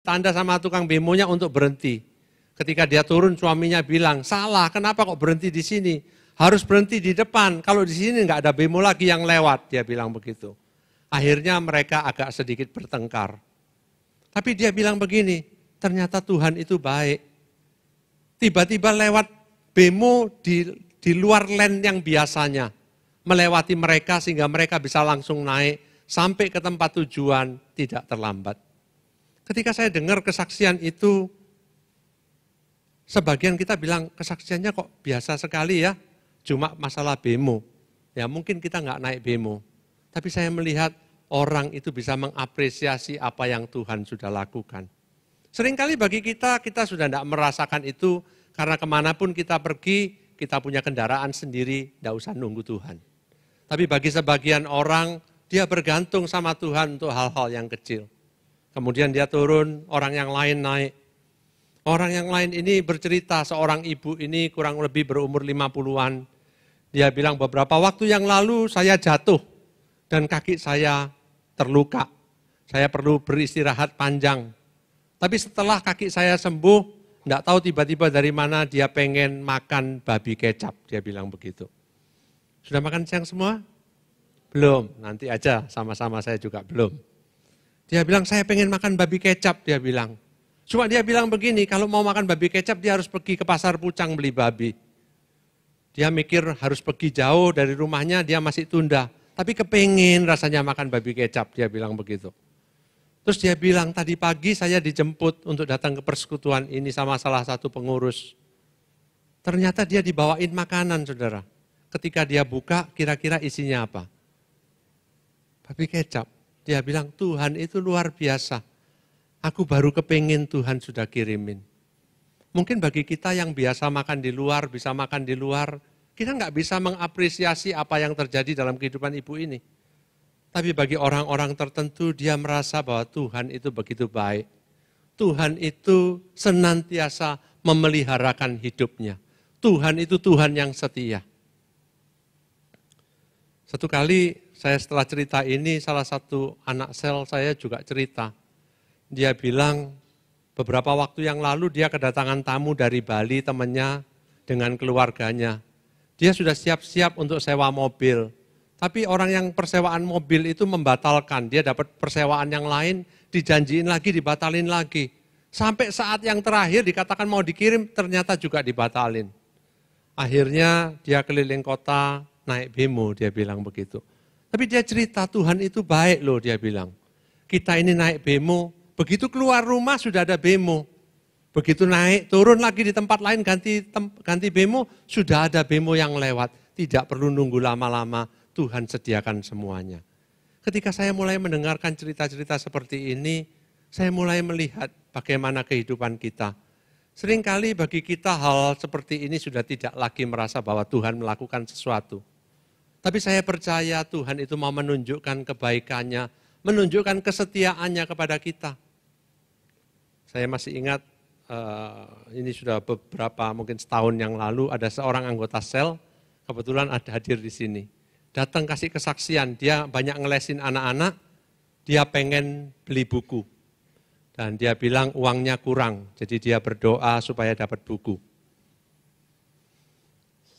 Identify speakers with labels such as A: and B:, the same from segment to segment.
A: tanda sama tukang bemonya untuk berhenti. Ketika dia turun, suaminya bilang, salah, kenapa kok berhenti di sini? Harus berhenti di depan, kalau di sini nggak ada bemo lagi yang lewat, dia bilang begitu. Akhirnya mereka agak sedikit bertengkar. Tapi dia bilang begini, ternyata Tuhan itu baik. Tiba-tiba lewat bemo di luar lane yang biasanya. Melewati mereka sehingga mereka bisa langsung naik, sampai ke tempat tujuan tidak terlambat. Ketika saya dengar kesaksian itu, sebagian kita bilang kesaksiannya kok biasa sekali ya, cuma masalah bemo. Ya mungkin kita nggak naik bemo, tapi saya melihat orang itu bisa mengapresiasi apa yang Tuhan sudah lakukan. Seringkali bagi kita sudah tidak merasakan itu, karena kemanapun kita pergi, kita punya kendaraan sendiri, tidak usah nunggu Tuhan. Tapi bagi sebagian orang, dia bergantung sama Tuhan untuk hal-hal yang kecil. Kemudian dia turun, orang yang lain naik. Orang yang lain ini bercerita, seorang ibu ini kurang lebih berumur 50-an. Dia bilang beberapa waktu yang lalu saya jatuh dan kaki saya terluka. Saya perlu beristirahat panjang. Tapi setelah kaki saya sembuh, enggak tahu tiba-tiba dari mana dia pengen makan babi kecap. Dia bilang begitu. Sudah makan siang semua? Belum, nanti aja sama-sama saya juga belum. Dia bilang saya pengen makan babi kecap, dia bilang. Cuma dia bilang begini, kalau mau makan babi kecap dia harus pergi ke pasar Pucang beli babi. Dia mikir harus pergi jauh dari rumahnya, dia masih tunda. Tapi kepengen rasanya makan babi kecap, dia bilang begitu. Terus dia bilang, tadi pagi saya dijemput untuk datang ke persekutuan ini sama salah satu pengurus. Ternyata dia dibawain makanan, saudara. Ketika dia buka, kira-kira isinya apa? Babi kecap. Dia bilang, Tuhan itu luar biasa. Aku baru kepengen Tuhan sudah kirimin. Mungkin bagi kita yang biasa makan di luar, bisa makan di luar, kita nggak bisa mengapresiasi apa yang terjadi dalam kehidupan ibu ini. Tapi bagi orang-orang tertentu, dia merasa bahwa Tuhan itu begitu baik. Tuhan itu senantiasa memeliharakan hidupnya. Tuhan itu Tuhan yang setia. Satu kali saya setelah cerita ini, salah satu anak sel saya juga cerita. Dia bilang beberapa waktu yang lalu dia kedatangan tamu dari Bali, temannya dengan keluarganya. Dia sudah siap-siap untuk sewa mobil. Tapi orang yang persewaan mobil itu membatalkan. Dia dapat persewaan yang lain, dijanjiin lagi, dibatalin lagi. Sampai saat yang terakhir dikatakan mau dikirim, ternyata juga dibatalin. Akhirnya dia keliling kota, naik bemo, dia bilang begitu. Tapi dia cerita, Tuhan itu baik loh, dia bilang. Kita ini naik bemo, begitu keluar rumah sudah ada bemo. Begitu naik, turun lagi di tempat lain, ganti bemo, sudah ada bemo yang lewat. Tidak perlu nunggu lama-lama, Tuhan sediakan semuanya. Ketika saya mulai mendengarkan cerita-cerita seperti ini, saya mulai melihat bagaimana kehidupan kita. Seringkali bagi kita hal seperti ini sudah tidak lagi merasa bahwa Tuhan melakukan sesuatu. Tapi saya percaya Tuhan itu mau menunjukkan kebaikannya, menunjukkan kesetiaannya kepada kita. Saya masih ingat, ini sudah beberapa, mungkin setahun yang lalu, ada seorang anggota sel, kebetulan ada hadir di sini. Datang kasih kesaksian, dia banyak ngelesin anak-anak, dia pengen beli buku. Dan dia bilang uangnya kurang, jadi dia berdoa supaya dapat buku.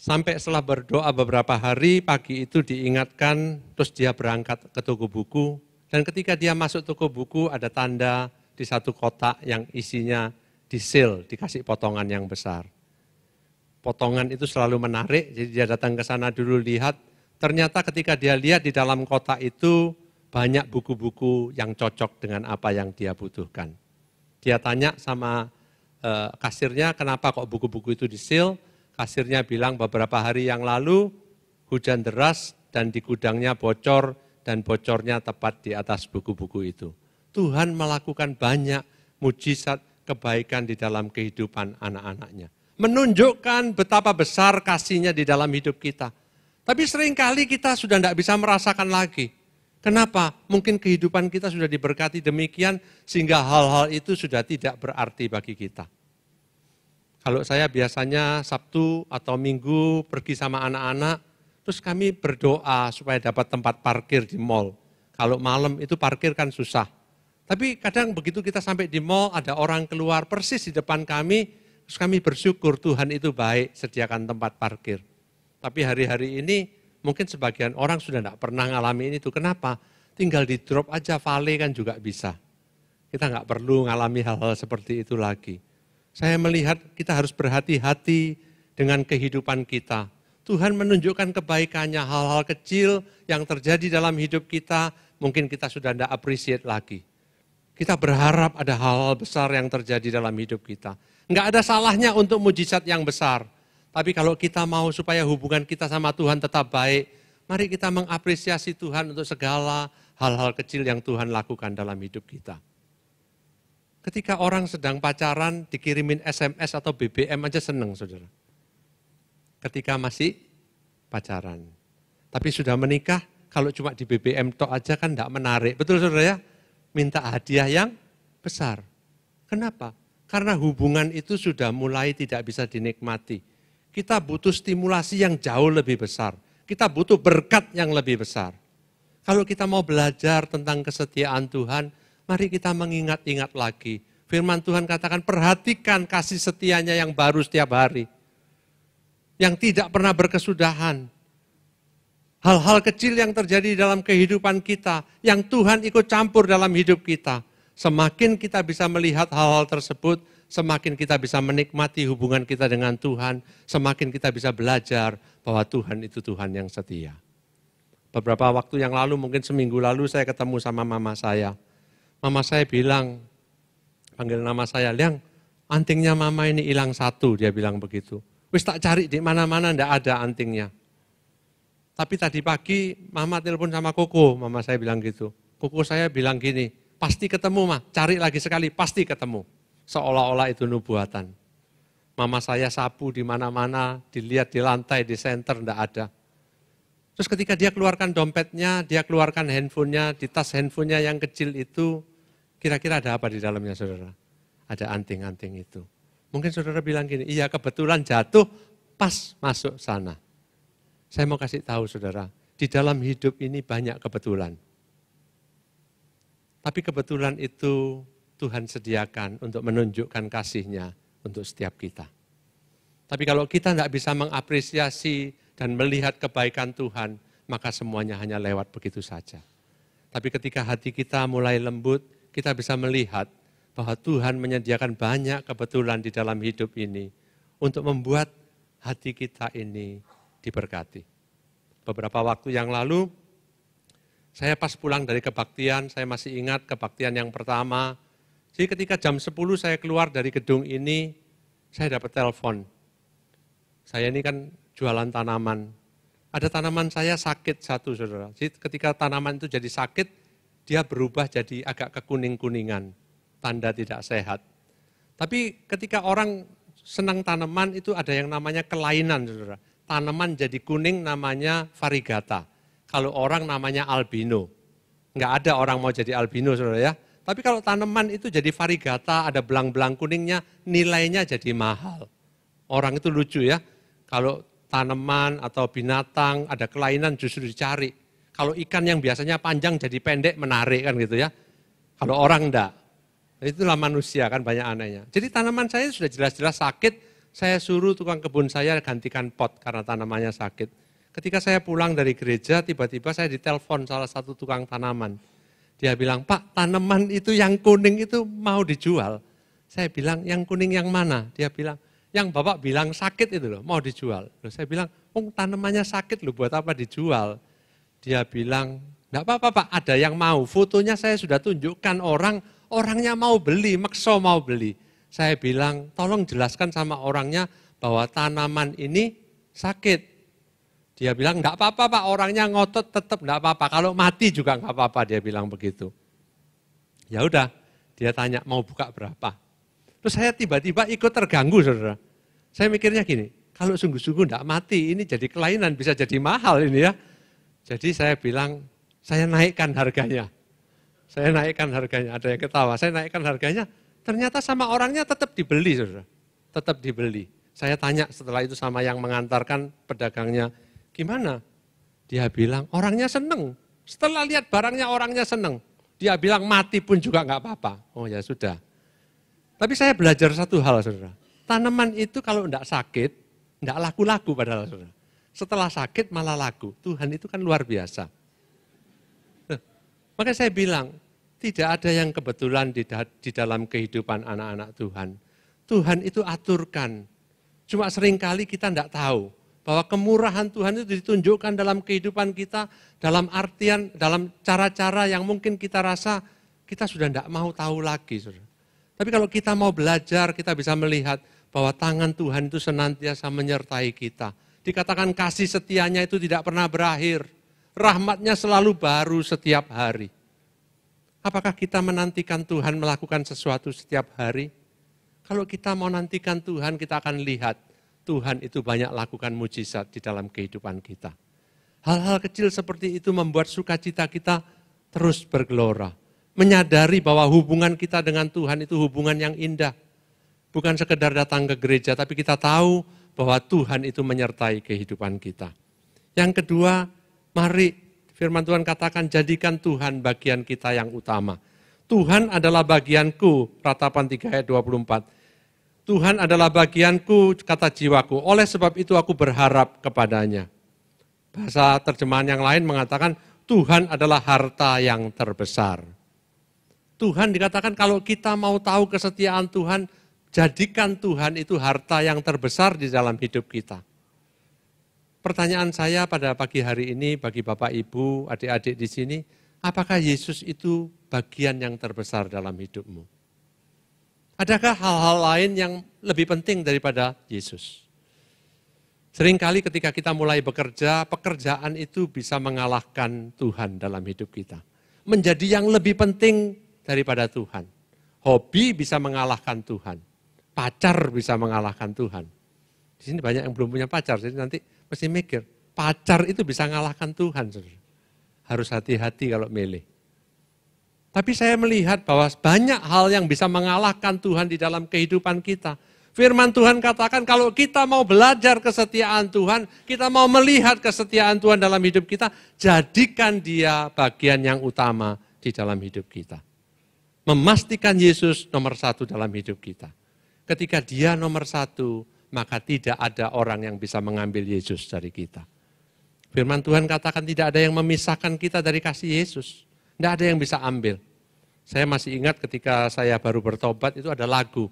A: Sampai setelah berdoa beberapa hari, pagi itu diingatkan, terus dia berangkat ke toko buku. Dan ketika dia masuk toko buku, ada tanda di satu kotak yang isinya di-seal, dikasih potongan yang besar. Potongan itu selalu menarik, jadi dia datang ke sana dulu lihat. Ternyata ketika dia lihat di dalam kotak itu, banyak buku-buku yang cocok dengan apa yang dia butuhkan. Dia tanya sama kasirnya, kenapa kok buku-buku itu di-seal? Kasirnya bilang beberapa hari yang lalu, hujan deras dan di gudangnya bocor, dan bocornya tepat di atas buku-buku itu. Tuhan melakukan banyak mujizat kebaikan di dalam kehidupan anak-anaknya. Menunjukkan betapa besar kasih-Nya di dalam hidup kita. Tapi seringkali kita sudah tidak bisa merasakan lagi. Kenapa? Mungkin kehidupan kita sudah diberkati demikian sehingga hal-hal itu sudah tidak berarti bagi kita. Kalau saya biasanya Sabtu atau Minggu pergi sama anak-anak, terus kami berdoa supaya dapat tempat parkir di mall. Kalau malam itu parkir kan susah. Tapi kadang begitu kita sampai di mall, ada orang keluar persis di depan kami, terus kami bersyukur Tuhan itu baik, sediakan tempat parkir. Tapi hari-hari ini mungkin sebagian orang sudah tidak pernah ngalami itu. Kenapa? Tinggal di drop aja vale kan juga bisa. Kita nggak perlu ngalami hal-hal seperti itu lagi. Saya melihat kita harus berhati-hati dengan kehidupan kita. Tuhan menunjukkan kebaikannya, hal-hal kecil yang terjadi dalam hidup kita, mungkin kita sudah tidak appreciate lagi. Kita berharap ada hal-hal besar yang terjadi dalam hidup kita. Enggak ada salahnya untuk mujizat yang besar. Tapi kalau kita mau supaya hubungan kita sama Tuhan tetap baik, mari kita mengapresiasi Tuhan untuk segala hal-hal kecil yang Tuhan lakukan dalam hidup kita. Ketika orang sedang pacaran, dikirimin SMS atau BBM aja seneng, saudara. Ketika masih pacaran. Tapi sudah menikah, kalau cuma di BBM tok aja kan enggak menarik. Betul saudara ya? Minta hadiah yang besar. Kenapa? Karena hubungan itu sudah mulai tidak bisa dinikmati. Kita butuh stimulasi yang jauh lebih besar. Kita butuh berkat yang lebih besar. Kalau kita mau belajar tentang kesetiaan Tuhan, mari kita mengingat-ingat lagi. Firman Tuhan katakan, perhatikan kasih setianya yang baru setiap hari. Yang tidak pernah berkesudahan. Hal-hal kecil yang terjadi dalam kehidupan kita, yang Tuhan ikut campur dalam hidup kita. Semakin kita bisa melihat hal-hal tersebut, semakin kita bisa menikmati hubungan kita dengan Tuhan, semakin kita bisa belajar bahwa Tuhan itu Tuhan yang setia. Beberapa waktu yang lalu, mungkin seminggu lalu saya ketemu sama mama saya. Mama saya bilang, panggil nama saya, Liang, antingnya mama ini hilang satu, dia bilang begitu. Wis tak cari di mana-mana, enggak ada antingnya. Tapi tadi pagi mama telepon sama Koko, mama saya bilang gitu. Koko saya bilang gini, pasti ketemu mah, cari lagi sekali, pasti ketemu. Seolah-olah itu nubuatan. Mama saya sapu di mana-mana, dilihat di lantai, di senter, enggak ada. Terus ketika dia keluarkan dompetnya, dia keluarkan handphonenya, di tas handphonenya yang kecil itu, kira-kira ada apa di dalamnya saudara? Ada anting-anting itu. Mungkin saudara bilang gini, iya kebetulan jatuh pas masuk sana. Saya mau kasih tahu saudara, di dalam hidup ini banyak kebetulan. Tapi kebetulan itu Tuhan sediakan untuk menunjukkan kasih-Nya untuk setiap kita. Tapi kalau kita tidak bisa mengapresiasi dan melihat kebaikan Tuhan, maka semuanya hanya lewat begitu saja. Tapi ketika hati kita mulai lembut, kita bisa melihat bahwa Tuhan menyediakan banyak kebetulan di dalam hidup ini untuk membuat hati kita ini diberkati. Beberapa waktu yang lalu, saya pas pulang dari kebaktian, saya masih ingat kebaktian yang pertama. Jadi ketika jam 10 saya keluar dari gedung ini, saya dapat telepon. Saya ini kan jualan tanaman. Ada tanaman saya sakit satu, saudara. Jadi ketika tanaman itu jadi sakit, dia berubah jadi agak kekuning-kuningan, tanda tidak sehat. Tapi ketika orang senang tanaman itu ada yang namanya kelainan, saudara. Tanaman jadi kuning namanya variegata. Kalau orang namanya albino. Enggak ada orang mau jadi albino, saudara ya. Tapi kalau tanaman itu jadi variegata, ada belang-belang kuningnya, nilainya jadi mahal. Orang itu lucu ya. Kalau tanaman atau binatang ada kelainan justru dicari. Kalau ikan yang biasanya panjang jadi pendek menarik kan gitu ya. Kalau orang enggak. Itulah manusia kan banyak anehnya. Jadi tanaman saya sudah jelas-jelas sakit. Saya suruh tukang kebun saya gantikan pot karena tanamannya sakit. Ketika saya pulang dari gereja, tiba-tiba saya ditelepon salah satu tukang tanaman. Dia bilang, Pak, tanaman itu yang kuning itu mau dijual. Saya bilang, yang kuning yang mana? Dia bilang, yang Bapak bilang sakit itu loh, mau dijual. Loh, saya bilang, tanamannya sakit loh, buat apa dijual? Dia bilang, enggak apa-apa Pak, ada yang mau. Fotonya saya sudah tunjukkan orangnya mau beli, makso mau beli. Saya bilang, tolong jelaskan sama orangnya bahwa tanaman ini sakit. Dia bilang, enggak apa-apa Pak, orangnya ngotot tetap enggak apa-apa. Kalau mati juga enggak apa-apa, dia bilang begitu. Ya udah, dia tanya mau buka berapa. Terus saya tiba-tiba ikut terganggu, saudara. Saya mikirnya gini, kalau sungguh-sungguh enggak mati, ini jadi kelainan, bisa jadi mahal ini ya. Jadi saya bilang, saya naikkan harganya. Saya naikkan harganya, ada yang ketawa, saya naikkan harganya. Ternyata sama orangnya tetap dibeli, saudara. Tetap dibeli. Saya tanya setelah itu sama yang mengantarkan pedagangnya, gimana? Dia bilang, orangnya seneng. Setelah lihat barangnya, orangnya seneng. Dia bilang mati pun juga nggak apa-apa. Oh ya sudah. Tapi saya belajar satu hal, saudara. Tanaman itu kalau enggak sakit, enggak laku-laku padahal, saudara. Setelah sakit malah laku. Tuhan itu kan luar biasa. Maka saya bilang, tidak ada yang kebetulan di dalam kehidupan anak-anak Tuhan. Tuhan itu aturkan. Cuma seringkali kita enggak tahu bahwa kemurahan Tuhan itu ditunjukkan dalam kehidupan kita, dalam artian, dalam cara-cara yang mungkin kita rasa kita sudah enggak mau tahu lagi, saudara. Tapi kalau kita mau belajar, kita bisa melihat bahwa tangan Tuhan itu senantiasa menyertai kita. Dikatakan kasih setianya itu tidak pernah berakhir. Rahmatnya selalu baru setiap hari. Apakah kita menantikan Tuhan melakukan sesuatu setiap hari? Kalau kita mau nantikan Tuhan, kita akan lihat Tuhan itu banyak lakukan mujizat di dalam kehidupan kita. Hal-hal kecil seperti itu membuat sukacita kita terus bergelora. Menyadari bahwa hubungan kita dengan Tuhan itu hubungan yang indah. Bukan sekedar datang ke gereja, tapi kita tahu bahwa Tuhan itu menyertai kehidupan kita. Yang kedua, mari firman Tuhan katakan jadikan Tuhan bagian kita yang utama. Tuhan adalah bagianku, Ratapan 3 ayat 24. Tuhan adalah bagianku, kata jiwaku, oleh sebab itu aku berharap kepadanya. Bahasa terjemahan yang lain mengatakan Tuhan adalah harta yang terbesar. Tuhan dikatakan kalau kita mau tahu kesetiaan Tuhan, jadikan Tuhan itu harta yang terbesar di dalam hidup kita. Pertanyaan saya pada pagi hari ini bagi Bapak Ibu, adik-adik di sini, apakah Yesus itu bagian yang terbesar dalam hidupmu? Adakah hal-hal lain yang lebih penting daripada Yesus? Seringkali ketika kita mulai bekerja, pekerjaan itu bisa mengalahkan Tuhan dalam hidup kita. Menjadi yang lebih penting daripada Tuhan. Hobi bisa mengalahkan Tuhan. Pacar bisa mengalahkan Tuhan. Di sini banyak yang belum punya pacar, jadi nanti mesti mikir, pacar itu bisa mengalahkan Tuhan. Saudara. Harus hati-hati kalau milih. Tapi saya melihat bahwa banyak hal yang bisa mengalahkan Tuhan di dalam kehidupan kita. Firman Tuhan katakan kalau kita mau belajar kesetiaan Tuhan, kita mau melihat kesetiaan Tuhan dalam hidup kita, jadikan dia bagian yang utama di dalam hidup kita. Memastikan Yesus nomor satu dalam hidup kita. Ketika dia nomor satu, maka tidak ada orang yang bisa mengambil Yesus dari kita. Firman Tuhan katakan tidak ada yang memisahkan kita dari kasih Yesus. Tidak ada yang bisa ambil. Saya masih ingat ketika saya baru bertobat itu ada lagu.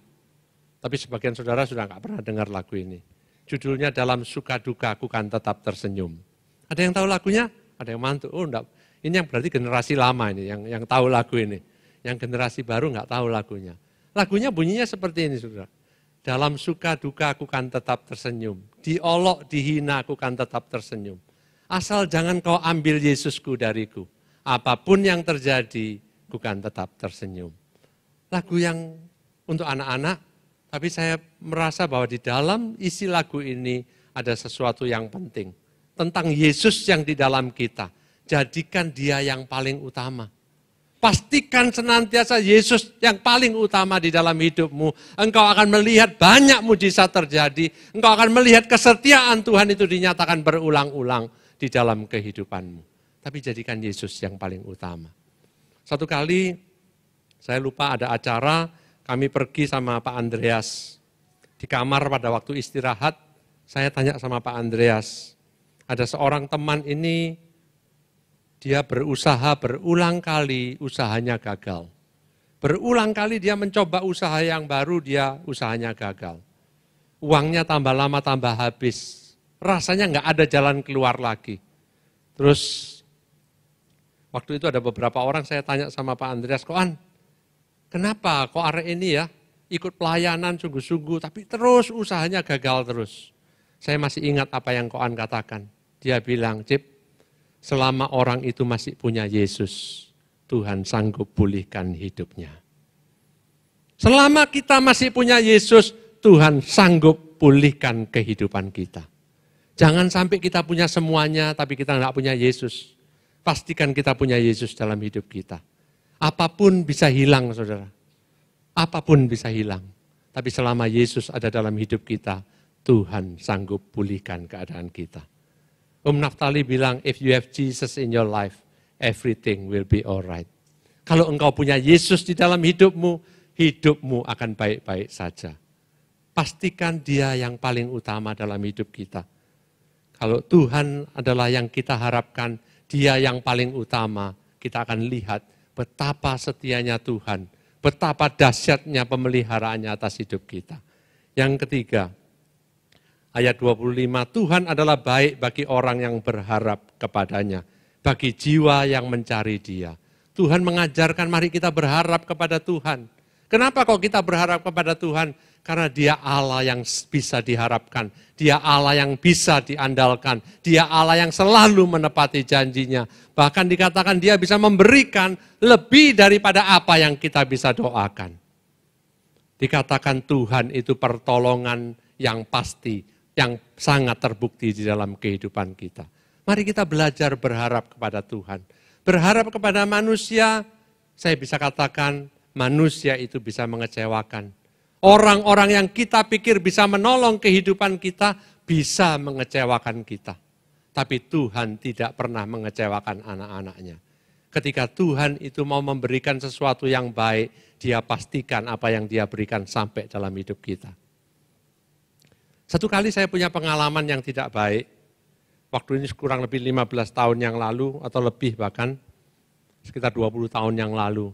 A: Tapi sebagian saudara sudah nggak pernah dengar lagu ini. Judulnya Dalam Suka Duka Aku Kan Tetap Tersenyum. Ada yang tahu lagunya? Ada yang mantuk? Oh enggak. Ini yang berarti generasi lama ini yang tahu lagu ini. Yang generasi baru nggak tahu lagunya. Lagunya bunyinya seperti ini, saudara. Dalam suka duka aku kan tetap tersenyum. Diolok, dihina aku kan tetap tersenyum. Asal jangan kau ambil Yesusku dariku. Apapun yang terjadi, aku kan tetap tersenyum. Lagu yang untuk anak-anak, tapi saya merasa bahwa di dalam isi lagu ini ada sesuatu yang penting. Tentang Yesus yang di dalam kita. Jadikan dia yang paling utama. Pastikan senantiasa Yesus yang paling utama di dalam hidupmu. Engkau akan melihat banyak mujizat terjadi. Engkau akan melihat kesetiaan Tuhan itu dinyatakan berulang-ulang di dalam kehidupanmu. Tapi jadikan Yesus yang paling utama. Satu kali saya lupa ada acara, kami pergi sama Pak Andreas. Di kamar pada waktu istirahat, saya tanya sama Pak Andreas. Ada seorang teman ini, dia berusaha berulang kali, usahanya gagal. Berulang kali dia mencoba usaha yang baru, dia usahanya gagal. Uangnya tambah lama tambah habis. Rasanya nggak ada jalan keluar lagi. Terus waktu itu ada beberapa orang saya tanya sama Pak Andreas, Koan, kenapa kok arek ini ya ikut pelayanan sungguh-sungguh, tapi terus usahanya gagal terus. Saya masih ingat apa yang Koan katakan. Dia bilang, Cip, selama orang itu masih punya Yesus, Tuhan sanggup pulihkan hidupnya. Selama kita masih punya Yesus, Tuhan sanggup pulihkan kehidupan kita. Jangan sampai kita punya semuanya, tapi kita nggak punya Yesus. Pastikan kita punya Yesus dalam hidup kita. Apapun bisa hilang, saudara. Apapun bisa hilang. Tapi selama Yesus ada dalam hidup kita, Tuhan sanggup pulihkan keadaan kita. Naftali bilang, if you have Jesus in your life, everything will be alright. Kalau engkau punya Yesus di dalam hidupmu, hidupmu akan baik-baik saja. Pastikan Dia yang paling utama dalam hidup kita. Kalau Tuhan adalah yang kita harapkan, Dia yang paling utama, kita akan lihat betapa setianya Tuhan, betapa dahsyatnya pemeliharaannya atas hidup kita. Yang ketiga, ayat 25, Tuhan adalah baik bagi orang yang berharap kepadanya, bagi jiwa yang mencari Dia. Tuhan mengajarkan mari kita berharap kepada Tuhan. Kenapa kok kita berharap kepada Tuhan? Karena Dia Allah yang bisa diharapkan. Dia Allah yang bisa diandalkan. Dia Allah yang selalu menepati janjinya. Bahkan dikatakan Dia bisa memberikan lebih daripada apa yang kita bisa doakan. Dikatakan Tuhan itu pertolongan yang pasti, yang sangat terbukti di dalam kehidupan kita. Mari kita belajar berharap kepada Tuhan. Berharap kepada manusia, saya bisa katakan manusia itu bisa mengecewakan. Orang-orang yang kita pikir bisa menolong kehidupan kita, bisa mengecewakan kita. Tapi Tuhan tidak pernah mengecewakan anak-anaknya. Ketika Tuhan itu mau memberikan sesuatu yang baik, Dia pastikan apa yang Dia berikan sampai dalam hidup kita. Satu kali saya punya pengalaman yang tidak baik. Waktu ini kurang lebih 15 tahun yang lalu, atau lebih bahkan, sekitar 20 tahun yang lalu.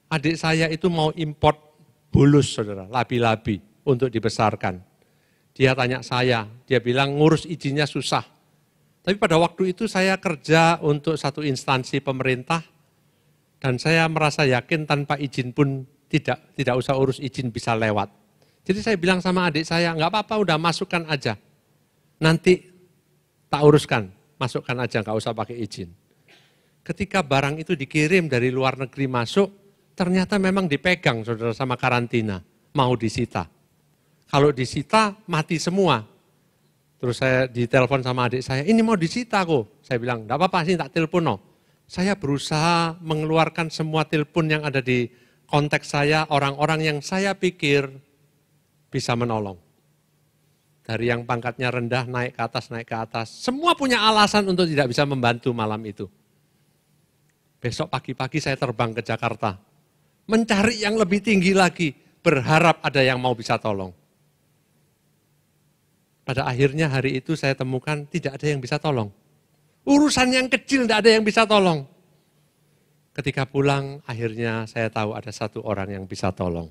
A: Adik saya itu mau import bulus, saudara, labi-labi untuk dibesarkan. Dia tanya saya, dia bilang ngurus izinnya susah. Tapi pada waktu itu saya kerja untuk satu instansi pemerintah, dan saya merasa yakin tanpa izin pun tidak usah urus izin bisa lewat. Jadi saya bilang sama adik saya, enggak apa-apa udah masukkan aja. Nanti tak uruskan, masukkan aja, enggak usah pakai izin. Ketika barang itu dikirim dari luar negeri masuk, ternyata memang dipegang saudara sama karantina, mau disita. Kalau disita, mati semua. Terus saya ditelepon sama adik saya, ini mau disita kok. Saya bilang, enggak apa-apa sih, tak telepon no. Saya berusaha mengeluarkan semua telepon yang ada di konteks saya, orang-orang yang saya pikir bisa menolong. Dari yang pangkatnya rendah, naik ke atas. Semua punya alasan untuk tidak bisa membantu malam itu. Besok pagi-pagi saya terbang ke Jakarta. Mencari yang lebih tinggi lagi, berharap ada yang mau bisa tolong. Pada akhirnya hari itu saya temukan tidak ada yang bisa tolong. Urusan yang kecil tidak ada yang bisa tolong. Ketika pulang, akhirnya saya tahu ada satu orang yang bisa tolong.